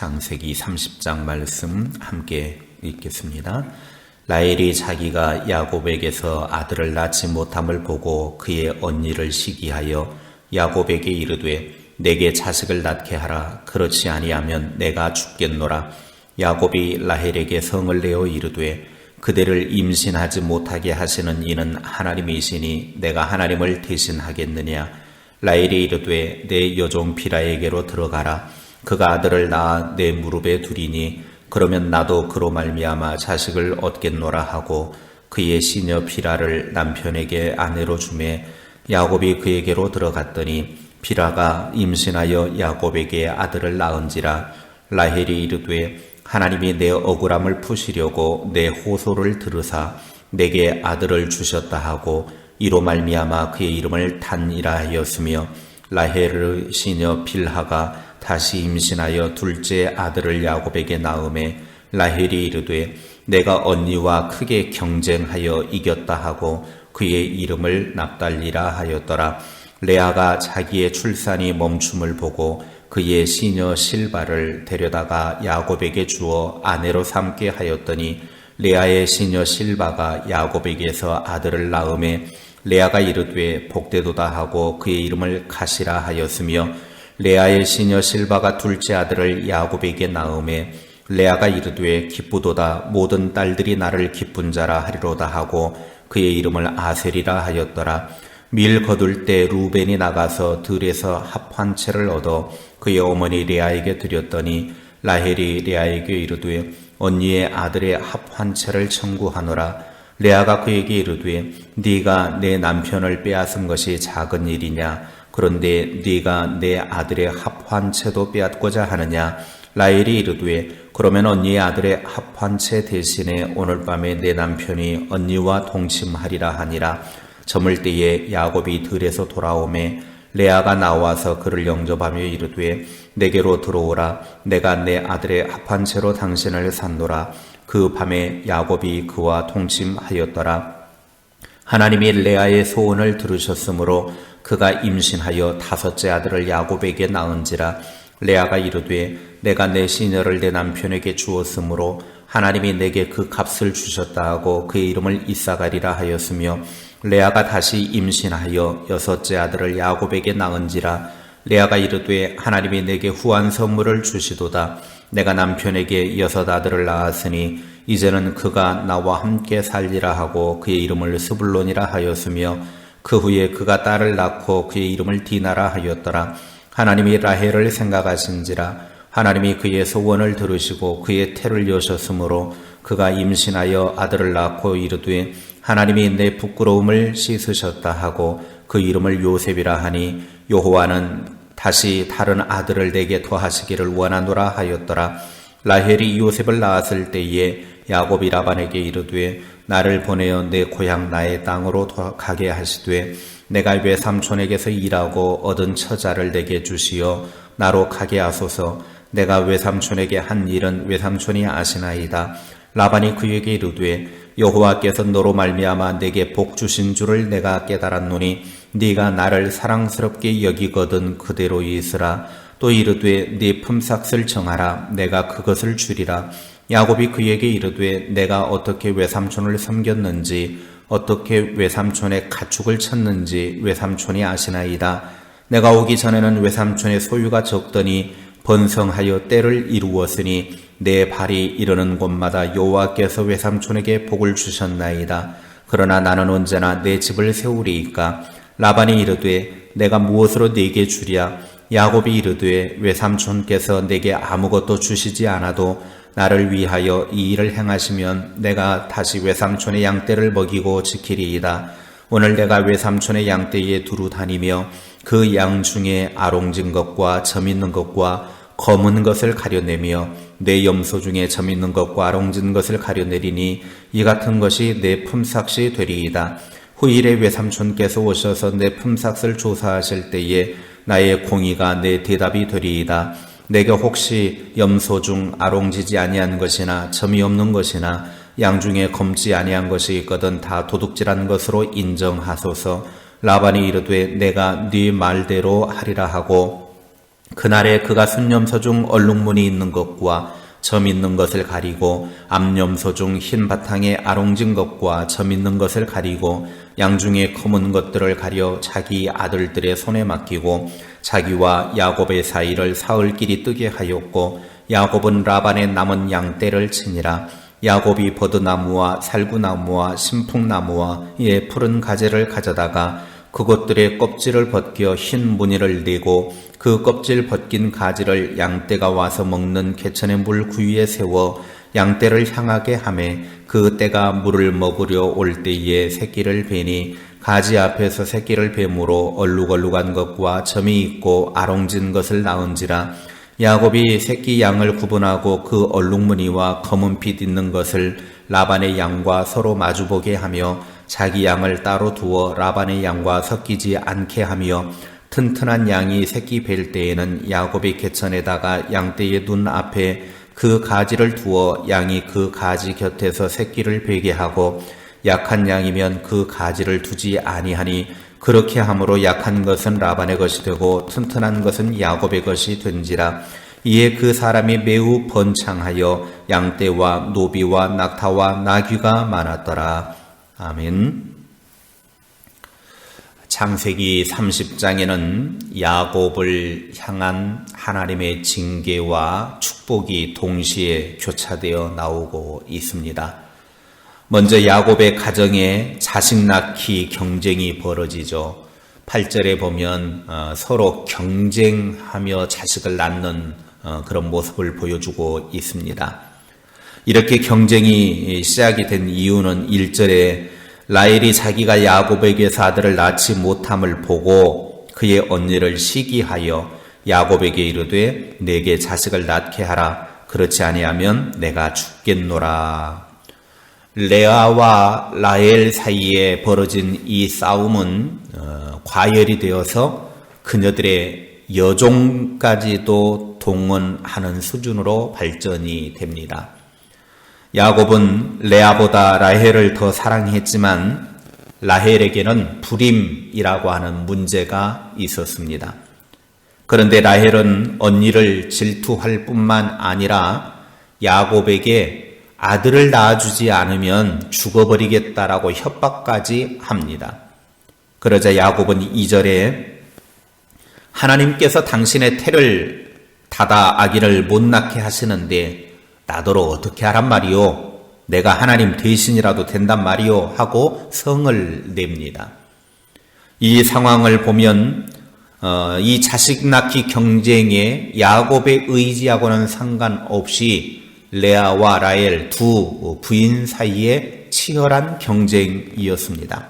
창세기 30장 말씀 함께 읽겠습니다. 라헬이 자기가 야곱에게서 아들을 낳지 못함을 보고 그의 언니를 시기하여 야곱에게 이르되 내게 자식을 낳게 하라. 그렇지 아니하면 내가 죽겠노라. 야곱이 라헬에게 성을 내어 이르되 그대를 임신하지 못하게 하시는 이는 하나님이시니 내가 하나님을 대신하겠느냐. 라헬이 이르되 내 여종 비라에게로 들어가라. 그가 아들을 낳아 내 무릎에 두리니 그러면 나도 그로 말미암아 자식을 얻겠노라 하고 그의 시녀 비라를 남편에게 아내로 주매 야곱이 그에게로 들어갔더니 비라가 임신하여 야곱에게 아들을 낳은지라. 라헬이 이르되 하나님이 내 억울함을 푸시려고 내 호소를 들으사 내게 아들을 주셨다 하고 이로 말미암아 그의 이름을 단이라 하였으며 라헬의 시녀 빌하가 다시 임신하여 둘째 아들을 야곱에게 낳음에 라헬이 이르되 내가 언니와 크게 경쟁하여 이겼다 하고 그의 이름을 납달리라 하였더라. 레아가 자기의 출산이 멈춤을 보고 그의 시녀 실바를 데려다가 야곱에게 주어 아내로 삼게 하였더니 레아의 시녀 실바가 야곱에게서 아들을 낳음에 레아가 이르되 복되도다 하고 그의 이름을 가시라 하였으며 레아의 시녀 실바가 둘째 아들을 야곱에게 낳음에 레아가 이르되 기쁘도다 모든 딸들이 나를 기쁜 자라 하리로다 하고 그의 이름을 아셀이라 하였더라. 밀 거둘 때 루벤이 나가서 들에서 합 한 채를 얻어 그의 어머니 레아에게 드렸더니 라헬이 레아에게 이르되 언니의 아들의 합 한 채를 청구하노라. 레아가 그에게 이르되 네가 내 남편을 빼앗은 것이 작은 일이냐. 그런데 네가 내 아들의 합 한 채도 빼앗고자 하느냐. 라헬이 이르되 그러면 언니의 아들의 합 한 채 대신에 오늘 밤에 내 남편이 언니와 동침하리라 하니라. 저물 때에 야곱이 들에서 돌아오매 레아가 나와서 그를 영접하며 이르되 내게로 들어오라. 내가 내 아들의 합 한 채로 당신을 샀노라. 그 밤에 야곱이 그와 동침하였더라. 하나님이 레아의 소원을 들으셨으므로 그가 임신하여 다섯째 아들을 야곱에게 낳은지라. 레아가 이르되 내가 내 시녀를 내 남편에게 주었으므로 하나님이 내게 그 값을 주셨다 하고 그의 이름을 이사가리라 하였으며 레아가 다시 임신하여 여섯째 아들을 야곱에게 낳은지라. 레아가 이르되 하나님이 내게 후한 선물을 주시도다. 내가 남편에게 여섯 아들을 낳았으니 이제는 그가 나와 함께 살리라 하고 그의 이름을 스불론이라 하였으며 그 후에 그가 딸을 낳고 그의 이름을 디나라 하였더라. 하나님이 라헬을 생각하신지라. 하나님이 그의 소원을 들으시고 그의 태를 여셨으므로 그가 임신하여 아들을 낳고 이르되 하나님이 내 부끄러움을 씻으셨다 하고 그 이름을 요셉이라 하니 여호와는 다시 다른 아들을 내게 더하시기를 원하노라 하였더라. 라헬이 요셉을 낳았을 때에 야곱이 라반에게 이르되 나를 보내어 내 고향 나의 땅으로 가게 하시되 내가 외삼촌에게서 일하고 얻은 처자를 내게 주시어 나로 가게 하소서. 내가 외삼촌에게 한 일은 외삼촌이 아시나이다. 라반이 그에게 이르되 여호와께서 너로 말미암아 내게 복 주신 줄을 내가 깨달았노니 네가 나를 사랑스럽게 여기거든 그대로 있으라. 또 이르되 네 품삯을 정하라. 내가 그것을 주리라. 야곱이 그에게 이르되 내가 어떻게 외삼촌을 섬겼는지 어떻게 외삼촌의 가축을 쳤는지 외삼촌이 아시나이다. 내가 오기 전에는 외삼촌의 소유가 적더니 번성하여 때를 이루었으니 내 발이 이르는 곳마다 여호와께서 외삼촌에게 복을 주셨나이다. 그러나 나는 언제나 내 집을 세우리이까. 라반이 이르되 내가 무엇으로 네게 주랴. 야곱이 이르되 외삼촌께서 내게 아무것도 주시지 않아도 나를 위하여 이 일을 행하시면 내가 다시 외삼촌의 양떼를 먹이고 지키리이다. 오늘 내가 외삼촌의 양떼에 두루 다니며 그 양 중에 아롱진 것과 점 있는 것과 검은 것을 가려내며 내 염소 중에 점 있는 것과 아롱진 것을 가려내리니 이 같은 것이 내 품삯이 되리이다. 후일에 외삼촌께서 오셔서 내 품삯을 조사하실 때에 나의 공의가 내 대답이 되리이다. 내가 혹시 염소 중 아롱지지 아니한 것이나 점이 없는 것이나 양 중에 검지 아니한 것이 있거든 다 도둑질한 것으로 인정하소서. 라반이 이르되 내가 네 말대로 하리라 하고 그날에 그가 순염소 중 얼룩무늬 있는 것과 점 있는 것을 가리고 암염소 중 흰 바탕에 아롱진 것과 점 있는 것을 가리고 양 중에 검은 것들을 가려 자기 아들들의 손에 맡기고 자기와 야곱의 사이를 사흘길이 뜨게 하였고 야곱은 라반의 남은 양떼를 치니라. 야곱이 버드나무와 살구나무와 신풍나무와 이에 푸른 가지를 가져다가 그것들의 껍질을 벗겨 흰 무늬를 내고 그 껍질 벗긴 가지를 양떼가 와서 먹는 개천의 물 구유에 세워 양떼를 향하게 하매 그 떼가 물을 먹으려 올 때에 새끼를 베니 가지 앞에서 새끼를 뱀으로 얼룩얼룩한 것과 점이 있고 아롱진 것을 낳은지라. 야곱이 새끼 양을 구분하고 그 얼룩무늬와 검은 빛 있는 것을 라반의 양과 서로 마주보게 하며 자기 양을 따로 두어 라반의 양과 섞이지 않게 하며 튼튼한 양이 새끼 뵐 때에는 야곱이 개천에다가 양떼의 눈 앞에 그 가지를 두어 양이 그 가지 곁에서 새끼를 베게 하고 약한 양이면 그 가지를 두지 아니하니 그렇게 함으로 약한 것은 라반의 것이 되고 튼튼한 것은 야곱의 것이 된지라. 이에 그 사람이 매우 번창하여 양떼와 노비와 낙타와 나귀가 많았더라. 아멘. 창세기 30장에는 야곱을 향한 하나님의 징계와 축복이 동시에 교차되어 나오고 있습니다. 먼저 야곱의 가정에 자식 낳기 경쟁이 벌어지죠. 8절에 보면 서로 경쟁하며 자식을 낳는 그런 모습을 보여주고 있습니다. 이렇게 경쟁이 시작이 된 이유는 1절에 라헬이 자기가 야곱에게서 아들을 낳지 못함을 보고 그의 언니를 시기하여 야곱에게 이르되 내게 자식을 낳게 하라. 그렇지 아니하면 내가 죽겠노라. 레아와 라헬 사이에 벌어진 이 싸움은 과열이 되어서 그녀들의 여종까지도 동원하는 수준으로 발전이 됩니다. 야곱은 레아보다 라헬을 더 사랑했지만 라헬에게는 불임이라고 하는 문제가 있었습니다. 그런데 라헬은 언니를 질투할 뿐만 아니라 야곱에게 아들을 낳아주지 않으면 죽어버리겠다라고 협박까지 합니다. 그러자 야곱은 2절에 하나님께서 당신의 태를 닫아 아기를 못 낳게 하시는데 나더러 어떻게 하란 말이요? 내가 하나님 대신이라도 된단 말이요? 하고 성을 냅니다. 이 상황을 보면 이 자식 낳기 경쟁에 야곱의 의지하고는 상관없이 레아와 라헬 두 부인 사이에 치열한 경쟁이었습니다.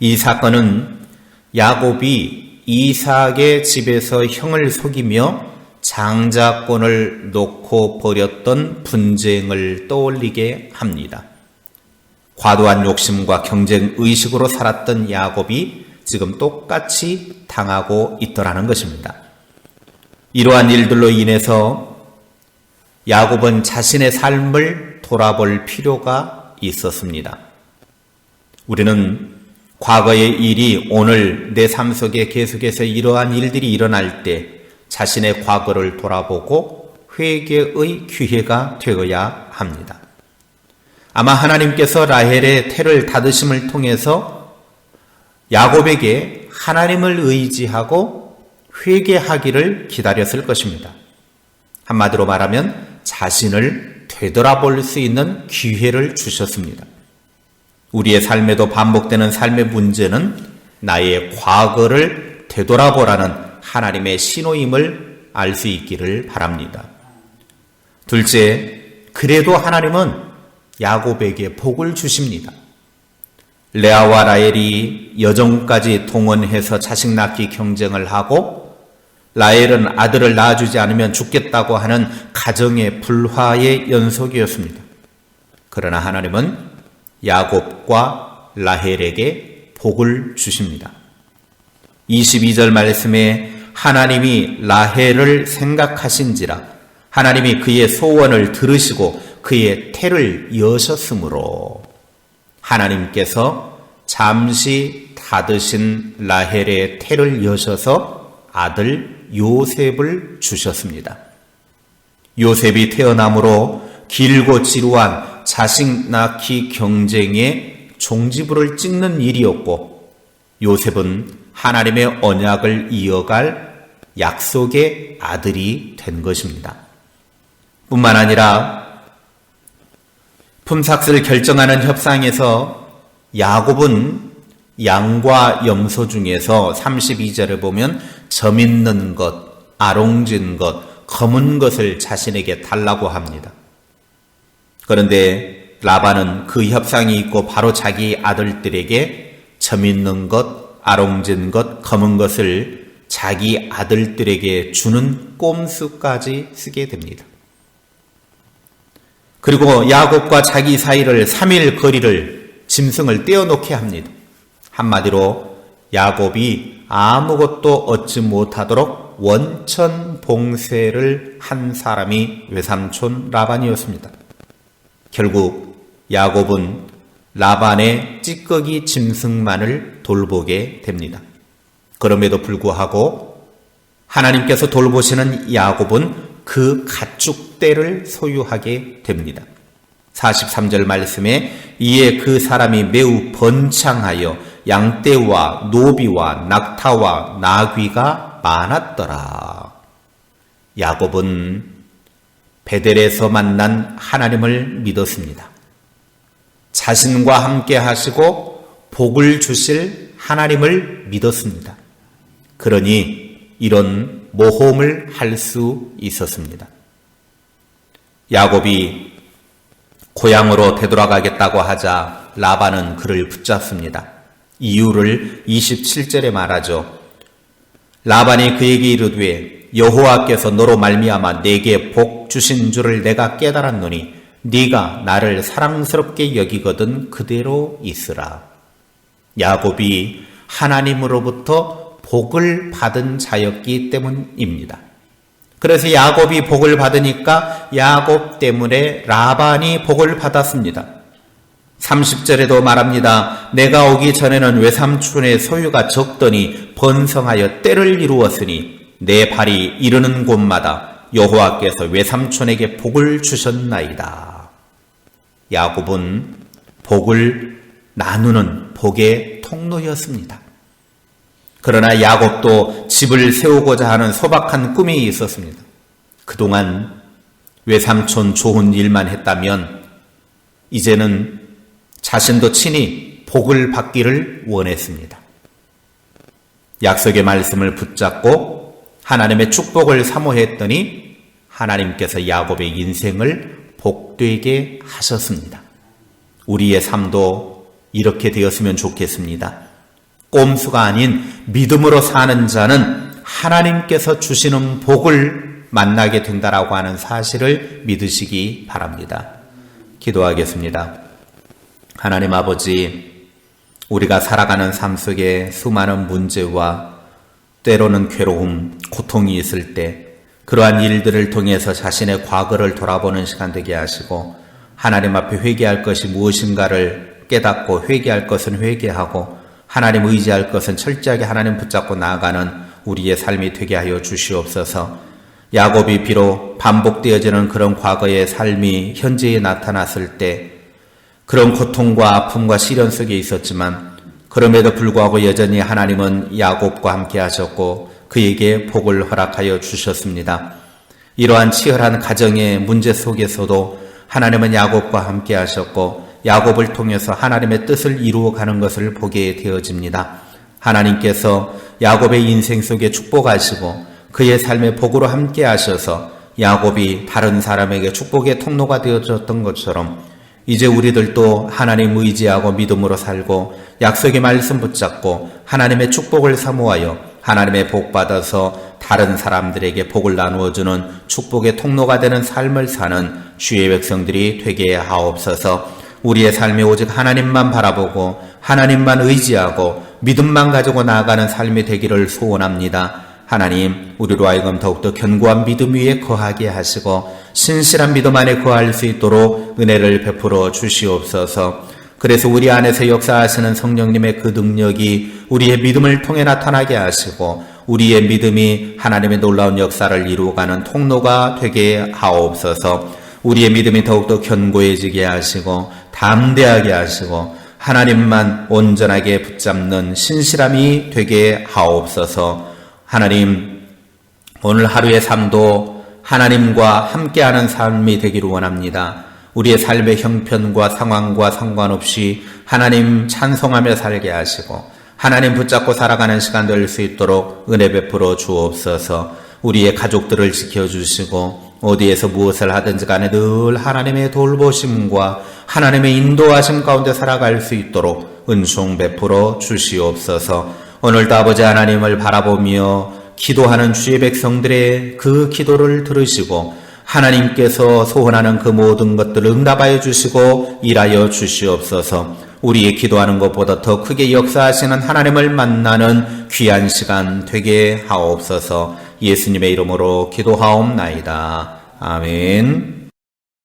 이 사건은 야곱이 이삭의 집에서 형을 속이며 장자권을 놓고 벌였던 분쟁을 떠올리게 합니다. 과도한 욕심과 경쟁 의식으로 살았던 야곱이 지금 똑같이 당하고 있더라는 것입니다. 이러한 일들로 인해서 야곱은 자신의 삶을 돌아볼 필요가 있었습니다. 우리는 과거의 일이 오늘 내 삶 속에 계속해서 이러한 일들이 일어날 때 자신의 과거를 돌아보고 회개의 기회가 되어야 합니다. 아마 하나님께서 라헬의 태를 닫으심을 통해서 야곱에게 하나님을 의지하고 회개하기를 기다렸을 것입니다. 한마디로 말하면 자신을 되돌아볼 수 있는 기회를 주셨습니다. 우리의 삶에도 반복되는 삶의 문제는 나의 과거를 되돌아보라는 하나님의 신호임을 알 수 있기를 바랍니다. 둘째, 그래도 하나님은 야곱에게 복을 주십니다. 레아와 라헬이 여종까지 동원해서 자식 낳기 경쟁을 하고 라헬은 아들을 낳아주지 않으면 죽겠다고 하는 가정의 불화의 연속이었습니다. 그러나 하나님은 야곱과 라헬에게 복을 주십니다. 22절 말씀에 하나님이 라헬을 생각하신지라 하나님이 그의 소원을 들으시고 그의 태를 여셨으므로 하나님께서 잠시 닫으신 라헬의 태를 여셔서 아들 요셉을 주셨습니다. 요셉이 태어남으로 길고 지루한 자식 낳기 경쟁의 종지부를 찍는 일이었고, 요셉은 하나님의 언약을 이어갈 약속의 아들이 된 것입니다. 뿐만 아니라 품삯을 결정하는 협상에서 야곱은 양과 염소 중에서 32절을 보면 점 있는 것, 아롱진 것, 검은 것을 자신에게 달라고 합니다. 그런데 라반은 그 협상이 있고 바로 자기 아들들에게 점 있는 것, 아롱진 것, 검은 것을 자기 아들들에게 주는 꼼수까지 쓰게 됩니다. 그리고 야곱과 자기 사이를 3일 거리를 짐승을 떼어놓게 합니다. 한마디로 야곱이 아무것도 얻지 못하도록 원천 봉쇄를 한 사람이 외삼촌 라반이었습니다. 결국 야곱은 라반의 찌꺼기 짐승만을 돌보게 됩니다. 그럼에도 불구하고 하나님께서 돌보시는 야곱은 그 가축떼를 소유하게 됩니다. 43절 말씀에 이에 그 사람이 매우 번창하여 양떼와 노비와 낙타와 나귀가 많았더라. 야곱은 베델에서 만난 하나님을 믿었습니다. 자신과 함께 하시고 복을 주실 하나님을 믿었습니다. 그러니 이런 모험을 할 수 있었습니다. 야곱이 고향으로 되돌아가겠다고 하자 라반은 그를 붙잡습니다. 이유를 27절에 말하죠. 라반이 그에게 이르되 여호와께서 너로 말미암아 내게 복 주신 줄을 내가 깨달았노니 네가 나를 사랑스럽게 여기거든 그대로 있으라. 야곱이 하나님으로부터 복을 받은 자였기 때문입니다. 그래서 야곱이 복을 받으니까 야곱 때문에 라반이 복을 받았습니다. 30절에도 말합니다. 내가 오기 전에는 외삼촌의 소유가 적더니 번성하여 때를 이루었으니 내 발이 이르는 곳마다 여호와께서 외삼촌에게 복을 주셨나이다. 야곱은 복을 나누는 복의 통로였습니다. 그러나 야곱도 집을 세우고자 하는 소박한 꿈이 있었습니다. 그동안 외삼촌 좋은 일만 했다면 이제는 자신도 친히 복을 받기를 원했습니다. 약속의 말씀을 붙잡고 하나님의 축복을 사모했더니 하나님께서 야곱의 인생을 복되게 하셨습니다. 우리의 삶도 이렇게 되었으면 좋겠습니다. 꼼수가 아닌 믿음으로 사는 자는 하나님께서 주시는 복을 만나게 된다라고 하는 사실을 믿으시기 바랍니다. 기도하겠습니다. 하나님 아버지, 우리가 살아가는 삶 속에 수많은 문제와 때로는 괴로움, 고통이 있을 때 그러한 일들을 통해서 자신의 과거를 돌아보는 시간 되게 하시고 하나님 앞에 회개할 것이 무엇인가를 깨닫고 회개할 것은 회개하고 하나님 의지할 것은 철저하게 하나님 붙잡고 나아가는 우리의 삶이 되게 하여 주시옵소서. 야곱이 비록 반복되어지는 그런 과거의 삶이 현재에 나타났을 때 그런 고통과 아픔과 시련 속에 있었지만 그럼에도 불구하고 여전히 하나님은 야곱과 함께 하셨고 그에게 복을 허락하여 주셨습니다. 이러한 치열한 가정의 문제 속에서도 하나님은 야곱과 함께 하셨고 야곱을 통해서 하나님의 뜻을 이루어가는 것을 보게 되어집니다. 하나님께서 야곱의 인생 속에 축복하시고 그의 삶의 복으로 함께 하셔서 야곱이 다른 사람에게 축복의 통로가 되어졌던 것처럼 이제 우리들도 하나님 의지하고 믿음으로 살고 약속의 말씀 붙잡고 하나님의 축복을 사모하여 하나님의 복 받아서 다른 사람들에게 복을 나누어주는 축복의 통로가 되는 삶을 사는 주의 백성들이 되게 하옵소서. 우리의 삶이 오직 하나님만 바라보고 하나님만 의지하고 믿음만 가지고 나아가는 삶이 되기를 소원합니다. 하나님, 우리로 하여금 더욱더 견고한 믿음 위에 거하게 하시고 신실한 믿음 안에 거할 수 있도록 은혜를 베풀어 주시옵소서. 그래서 우리 안에서 역사하시는 성령님의 그 능력이 우리의 믿음을 통해 나타나게 하시고 우리의 믿음이 하나님의 놀라운 역사를 이루어가는 통로가 되게 하옵소서. 우리의 믿음이 더욱더 견고해지게 하시고 담대하게 하시고 하나님만 온전하게 붙잡는 신실함이 되게 하옵소서. 하나님, 오늘 하루의 삶도 하나님과 함께하는 삶이 되기를 원합니다. 우리의 삶의 형편과 상황과 상관없이 하나님 찬송하며 살게 하시고 하나님 붙잡고 살아가는 시간 될 수 있도록 은혜 베풀어 주옵소서. 우리의 가족들을 지켜주시고 어디에서 무엇을 하든지 간에 늘 하나님의 돌보심과 하나님의 인도하심 가운데 살아갈 수 있도록 은총 베풀어 주시옵소서. 오늘도 아버지 하나님을 바라보며 기도하는 주의 백성들의 그 기도를 들으시고 하나님께서 소원하는 그 모든 것들을 응답하여 주시고 일하여 주시옵소서. 우리의 기도하는 것보다 더 크게 역사하시는 하나님을 만나는 귀한 시간 되게 하옵소서. 예수님의 이름으로 기도하옵나이다. 아멘.